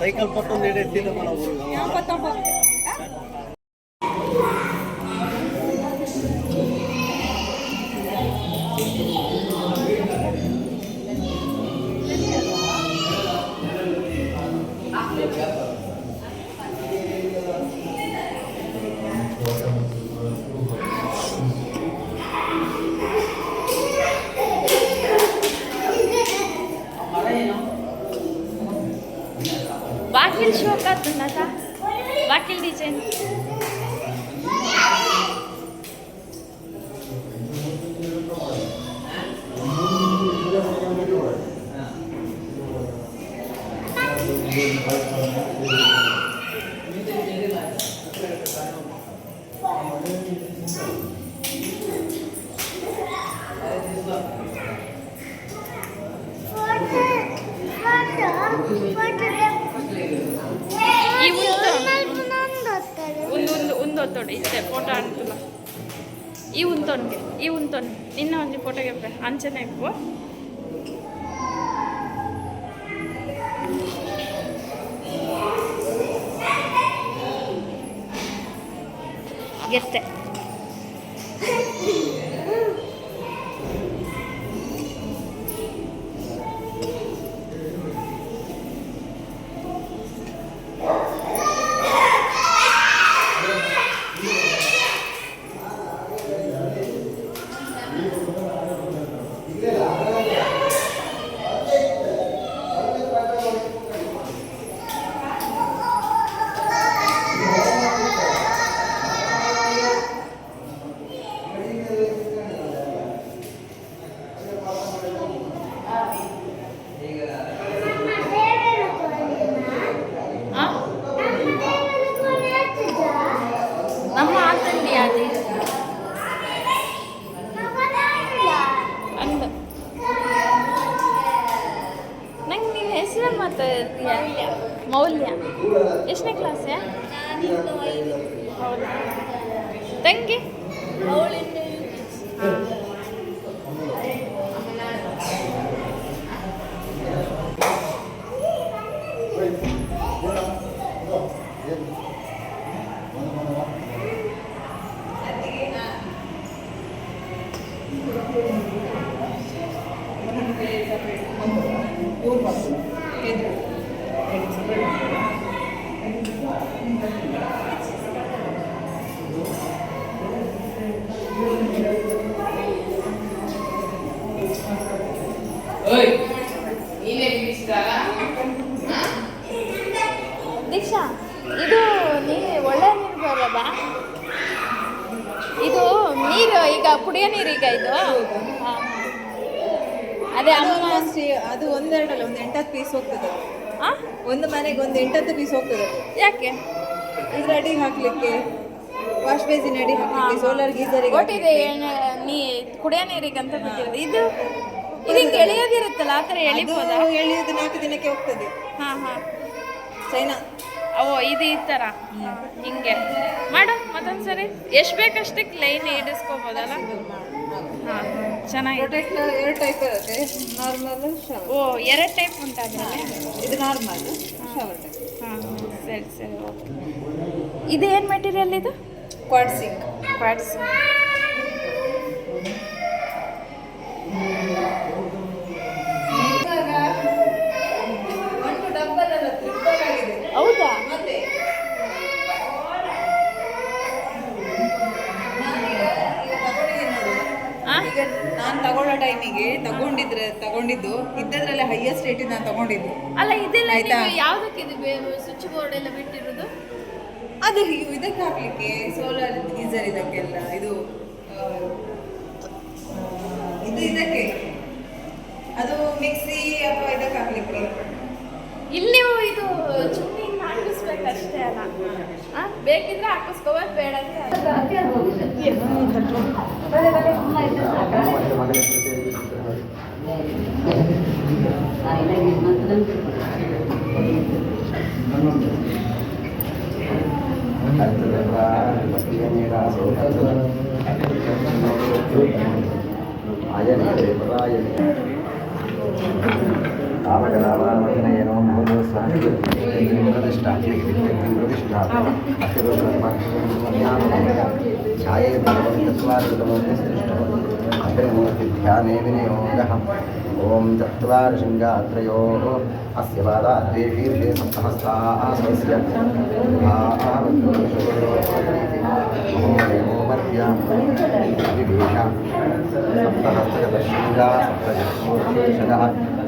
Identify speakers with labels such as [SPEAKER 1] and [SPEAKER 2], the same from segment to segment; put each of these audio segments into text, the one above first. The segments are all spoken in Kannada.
[SPEAKER 1] ಸೈಕಲ್ ಪತ್ತೊಂದು ಎತ್ತಿದ
[SPEAKER 2] wakil shokat nata wakil design ఉందొత్తోడు ఇస్తే ఫోటో అంటున్నా ఈ ఉంతో నిన్న ಒಂಜಿ ಫೋಟೋಗೆ ಅಂಚನೆ ఎక్కువ ಗೆತ್ತೆ ನಮ್ಮ ಆತಂಡಿ ಅದು ಅಂದ ನಂಗೆ ನೀವು ಹೆಸರು ಮಾತಾಡ್ತೀಯ ಮೌಲ್ಯ ಎಷ್ಟನೇ ಕ್ಲಾಸ್ ಹೌದಾ ತಂಗಿ ದೀಕ್ಷಾ ಇದು ಒಳ್ಳೆ ನೀರು ಬರೋದಾ ಇದು ನೀರು ಈಗ ಕುಡಿಯೋ ನೀರೀಗ ಇದು ಅದೇ ಅಮ್ಮ
[SPEAKER 3] ಅದು ಒಂದೆರಡಲ್ಲ ಒಂದು 8-10 ಪೀಸ್ ಹೋಗ್ತದೆ ಒಂದು ಮನೆಗೆ ಒಂದು 8-10 ಪೀಸ್ ಹೋಗ್ತದೆ
[SPEAKER 2] ಯಾಕೆ
[SPEAKER 3] ಇದ್ರ ಅಡಿಗೆ ಹಾಕ್ಲಿಕ್ಕೆ ವಾಶ್ ಬೇಸಿನ್ ಅಡಿ ಹಾಕ್ಲಿಕ್ಕೆ ಸೋಲಾರ್ ಗೀಸರಿಗೆ
[SPEAKER 2] ಒಟ್ಟಿದೆ ನೀ ಕುಡಿಯೋ ನೀರಿಗೆ ಅಂತ ಬಿಟ್ಟಿರೋದು ಇದು ಹಿಂಗೆ ಎಳೆಯೋದಿರುತ್ತಲ್ಲ ಆ ಥರ ಎಳಿಬೋದಾ
[SPEAKER 3] ಎಳೆಯೋದು 4 ದಿನಕ್ಕೆ ಹೋಗ್ತದೆ ಚೈನಾ
[SPEAKER 2] ಓ ಇದು ಈ ಥರ ಹಿಂಗೆ ಮಾಡು ಮತ್ತೊಂದು ಸರಿ ಎಷ್ಟು ಬೇಕಷ್ಟಕ್ಕೆ ಲೈನ್ ಇಡಿಸ್ಕೋಬೋದಲ್ಲ ಹಾಂ ಚೆನ್ನಾಗಿದೆ
[SPEAKER 3] 2 ಟೈಪ್ ಇರುತ್ತೆ ನಾರ್ಮಲ್
[SPEAKER 2] ಓ 2 ಟೈಪ್ ಉಂಟಾದ್ರೆ
[SPEAKER 3] ಇದು ನಾರ್ಮಲ್ ಶವರ್ ಟೈಪ್
[SPEAKER 2] ಹಾಂ ಸರಿ ಓಕೆ ಇದು ಏನು ಮೆಟೀರಿಯಲ್ ಇದು
[SPEAKER 3] ಕ್ವಾಡ್ಸಿಂಕ್
[SPEAKER 2] ಹೌದಾ
[SPEAKER 3] ಈಗ ನಾನು ತಗೊಳ್ಳೋ ಟೈಮಿಗೆ ತಗೊಂಡಿದ್ದು ಇದ್ದದ್ರಲ್ಲಿ ಹೈಯೆಸ್ಟ್ ರೇಟ್ ನಾನು ತಗೊಂಡಿದ್ದು
[SPEAKER 2] ಅಲ್ಲ ಇದೆಲ್ಲ ಯಾವುದಕ್ಕೆ ಇದು ಸ್ವಿಚ್ ಬೋರ್ಡ್ ಎಲ್ಲ ಬಿಟ್ಟಿರೋದು
[SPEAKER 3] ಅದು ಇದಕ್ಕೆ ಹಾಕ್ಲಿಕ್ಕೆ ಸೋಲಾರ್ ಗೀಸರ್ ಇದಕ್ಕೆಲ್ಲ ಇದು ಇದಕ್ಕೆ ಅದು ಮಿಕ್ಸಿ ಅಥವಾ ಇದಕ್ಕೆ ಹಾಕ್ಲಿಕ್ಕೆ
[SPEAKER 2] ಇಲ್ಲಿ ಇದು ಚುಮ್ಮಿ ಹಾಕಿಸ್ಬೇಕಷ್ಟೇ ಅಲ್ಲ ಬೇಕಿದ್ರೆ ಹಾಕಿಸ್ಕೋಬೋದು ಬೇಡ
[SPEAKER 4] रामकलावामर्दनयनो भूतो स्वामिप्रतिष्ठा प्रतिष्ठा ध्याये अग्निमूर्तिध्याने विनियोगः ॐ चत्वारशृङ्गात्रयोः अस्य पादाद्वे शीर्षे सप्तहस्ताः स्वस्य सप्तहस्तशृङ्गा सप्तशः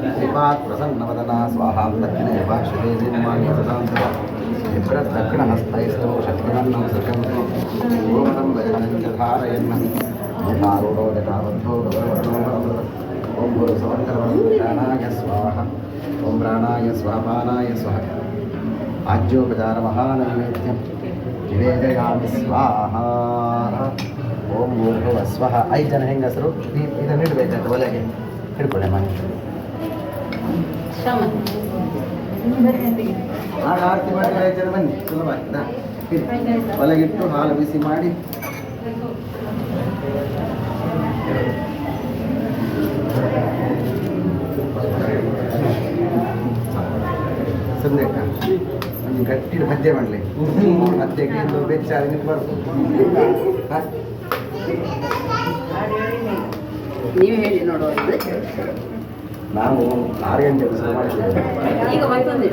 [SPEAKER 4] श्रीपात् प्रसन्नवदना स्वाहां दक्षिणे भाष्यते निर्माण्यसदान्तः विप्रदक्षिणहस्तैस्तौ शक्तिनन्नं सृजन्तु गोमनं वचनं च धारयन् यथारूढो यथाबद्धो गौरवर्णो ॐ गुरुसमङ्गलवरदानाय स्वाहा ॐ प्राणाय स्वापानाय स्वाहा आज्योपचारमहानैवेद्यं निवेदयामि स्वाहा ॐ भूर्भुवः स्वः 5 ಜನ ಹೆಂಗಸರು ಇದನ್ನು ಇಡಬೇಕಂತ ಒಲೆಗೆ ಹಿಡ್ಕೊಳ್ಳಿ ಮನೆ ಆಗ ಆರತಿ ಮಾಡಿ 5 ಜನ ಬನ್ನಿ ಸುಲಭ ಆಗ್ತದಾ ಒಲೆಗಿಟ್ಟು ಹಾಲು ಬಿಸಿ ಮಾಡಿ ಸಂದೇಶ ಒಂದು ಗಟ್ಟಿ ಭಜ್ಜೆ ಮಾಡಲಿ ಭಜ್ಜೆಗೆ ಒಂದು ಬೆಚ್ಚಾಗಿ ನಿಂತು ಬರ್ತದೆ
[SPEAKER 3] ನೀವು ಹೇಳಿ ನೋಡುವ
[SPEAKER 4] ನಾವು 6 ಗಂಟೆಗೆ ಶುರು ಮಾಡಿದ್ದೇವೆ
[SPEAKER 3] ಈಗ ಮತ್ತೊಂದು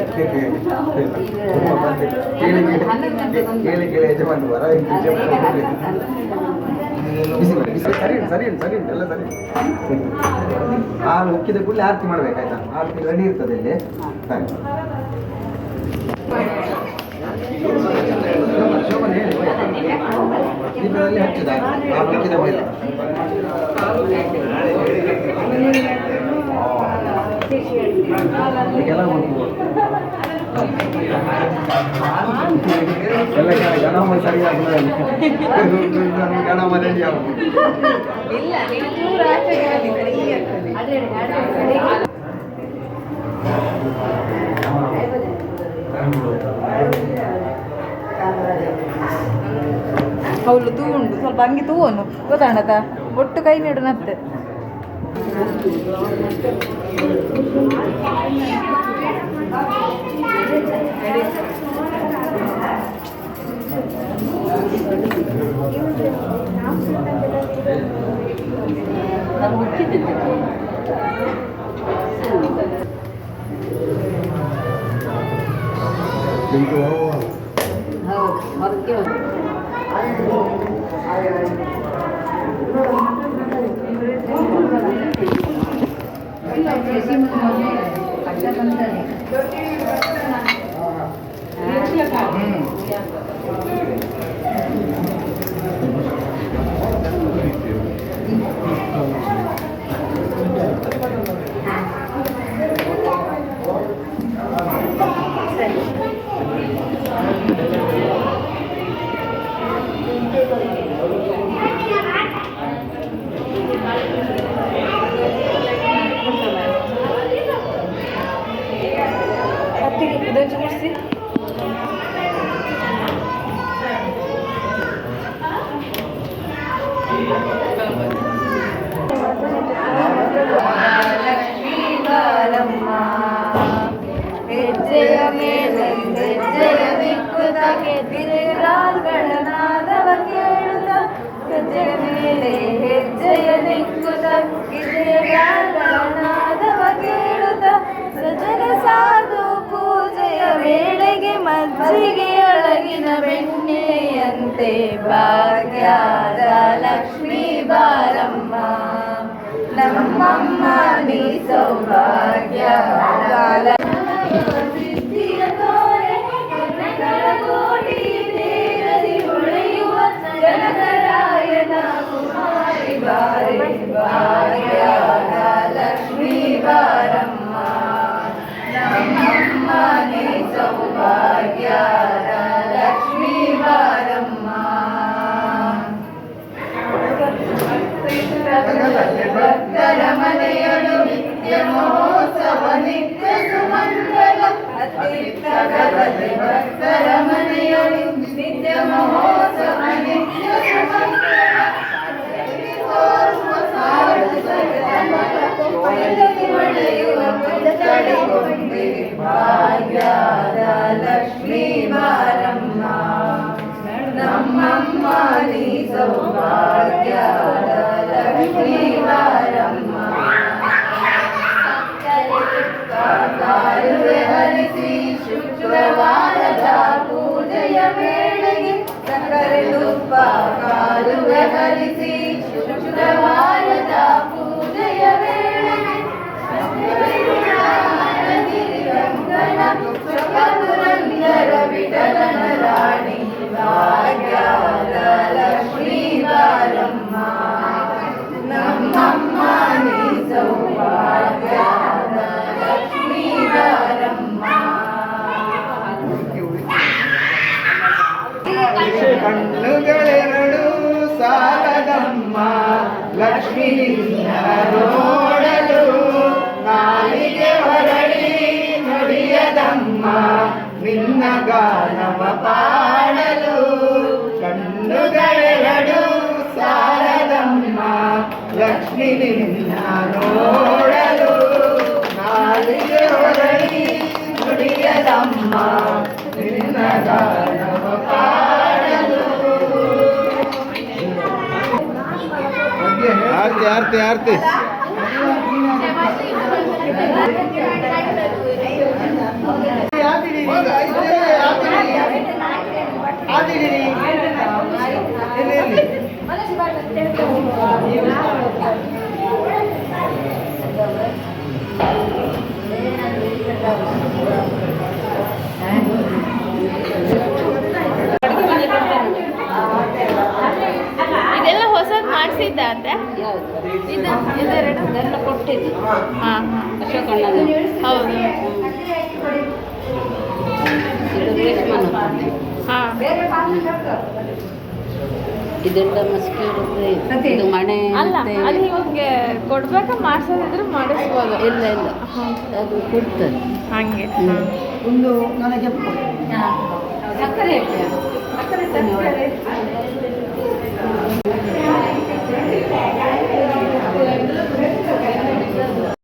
[SPEAKER 4] ಕೇಳಿ ಕೇಳಿ ಯಜಮಾನ ಬರ ಬಿಸಿ ಮಾಡಿ ಬಿಸಿ ಸರಿ ಸರಿ ಸರಿ ಎಲ್ಲ ಸರಿ ಹಾಲು ಉಕ್ಕಿದ ಕೂಡಲೇ ಆರತಿ ಮಾಡ್ಬೇಕಾಯ್ತಾ ಆರತಿ ರೆಡಿ ಇರ್ತದೆ ಇಲ್ಲಿ ಸರಿ ಶೋಭನೆ ಹೇಳಿ ದೀಪದಲ್ಲಿ ಹಚ್ಚಿದ ಹಾಲು ಉಕ್ಕಿದ ಮೇಲೆ ಈಗೆಲ್ಲ ಒಂದು ಎಲ್ಲ ಗಣಮ ಸರಿಯಾಗಿ ಗಣಮ ರೆಡಿ ಆಗುತ್ತೆ
[SPEAKER 3] ಇಲ್ಲ ನೀವು ಚೂರು ಆಚೆಗೆ ಹಾಕಿದ್ರೆ ಹೀಗೆ ಆಗ್ತದೆ ಅವಳು ತೂ ಉಂಟು ಸ್ವಲ್ಪ ಹಂಗೆ ತೂವನು ಗೊತ್ತಾಣತ ಒಟ್ಟು ಕೈ ನೀಡು ನತ್ತೆ ಹೆಜ್ಜೆಯ ಮೇಲೆ ಹೆಜ್ಜೆಯ ದಿಕ್ಕುದಕ್ಕೆ ತಿರುಗಾಲ್ಗಳನಾದವ ಕೇಳುತ್ತ ಹೆಜ್ಜೆಯ ಮೇಲೆ ಹೆಜ್ಜೆಯ ದಿಕ್ಕುದಕ್ಕೆ ತಿರುಗಾಲ್ಗಳನಾದವ ಕೇಳುತ್ತ ಸಜನ ಸಾಧು ಪೂಜೆಯ ವೇಳೆಗೆ ಮಜ್ಜಿಗೆಯೊಳಗಿನ ಬೆಣ್ಣೆಯಂತೆ ಭಾಗ್ಯದ ಲಕ್ಷ್ಮೀ ಬಾರಮ್ಮ ನಮ್ಮಮ್ಮ ನೀ ಸೌಭಾಗ್ಯ ಸಿದ್ಧಿಯ ತೋರೆ ಕೋಟಿ ದೇರದಿ ಹೊಳೆಯುವ ಜನಕರಾಯನ ಕುಮಾರಿ ಬಾರೆ ಭಾಗ್ಯದ ಲಕ್ಷ್ಮೀ ಬಾರಮ್ಮ ನಮ್ಮಮ್ಮ ನೀ ಸೌಭಾಗ್ಯದ ಲಕ್ಷ್ಮೀ ಬಾರಮ್ಮ ಭಕ್ತರ ಮನೆಯಳು ನಿತ್ಯ ಮಹೋತ್ಸವ ನಿತ್ಯ ಸುಮಂಗಲ ಅತೀರ್ಥಗತಿ ಭಕ್ತರ ಮನೆಯಳು ನಿತ್ಯ ಮಹೋತ್ಸವ ನಿತ್ಯ ಸುಮಂಗಲ ಹೊಳೆಯುವ ಶುಕ್ರವಾರದ ಪೂಜೆಯ ವೇಳೆಗೆ ಸಕ್ಕರೆ ತುಪ್ಪ ಕಾಲುವೆ ಹರಿಸಿ ಶುಕ್ರವಾರದ ಪೂಜೆಯ ವೇಳೆಗೆ ಪುರಂದರ ವಿಠಲನ ರಾಣಿ ಭಾಗ್ಯದ ಲಕ್ಷ್ಮೀ ಬಾರಮ್ಮ ನಮ್ಮಮ್ಮ ನೀ ಸೌಭಾಗ್ಯದ ಲಕ್ಷ್ಮೀ ಬಾರಮ್ಮ.
[SPEAKER 5] ಕಣ್ಣುಗಳೆರಡು ಸಾಲದಮ್ಮ ಲಕ್ಷ್ಮೀ ನೋಡಲು ನಾಲಿಗೆ ಹೊರಳಿ ನುಡಿಯದಮ್ಮ ನಿನ್ನ ಗಾನವ ಪಾಡಲು. ಕಣ್ಣುಗಳೆರಡು ಸಾಲದಮ್ಮ ಲಕ್ಷ್ಮೀ ನಿನ್ನ ನೋಡಲು ನಾಲಿಗೆ ಹೊರಳಿ ನುಡಿಯದಮ್ಮ ನಿನ್ನ ಗಾನವ ಪಾಡಲು. ಆರ್ತಿ ಆರ್ತಿ ಆರ್ತಿ
[SPEAKER 2] ಇದೆಲ್ಲ ಹೊಸದು ಮಾಡಿಸಿದ್ದ ಅಂತೆ ಇದು ಇದೆರಡು
[SPEAKER 6] ಅದೆಲ್ಲ ಕೊಟ್ಟಿದ್ದು
[SPEAKER 2] ಹಾಂ ಹಾಂ
[SPEAKER 6] ಅಶೋಕಣ್ಣನ
[SPEAKER 2] ಹೌದು
[SPEAKER 6] ಇದು ರೇಷ್ಮನ
[SPEAKER 2] ಹಾಂ
[SPEAKER 6] ಇದೆಲ್ಲ ಮಸ್ಕಿ ಇದು ಮಣೆ
[SPEAKER 2] ಅಲ್ಲ
[SPEAKER 6] ಮತ್ತೆ
[SPEAKER 2] ಅದು ಇವಾಗ ಕೊಡ್ಬೇಕಾ ಮಾಡಿಸೋದಿದ್ರೆ ಮಾಡಿಸ್ಬೋದು
[SPEAKER 6] ಇಲ್ಲ ಇಲ್ಲ ಅದು ಕೊಡ್ತದೆ
[SPEAKER 2] ಹಾಗೆ
[SPEAKER 5] ಒಂದು ನನಗೆ
[SPEAKER 6] ಸಕ್ಕರೆ ಹಾಕಿ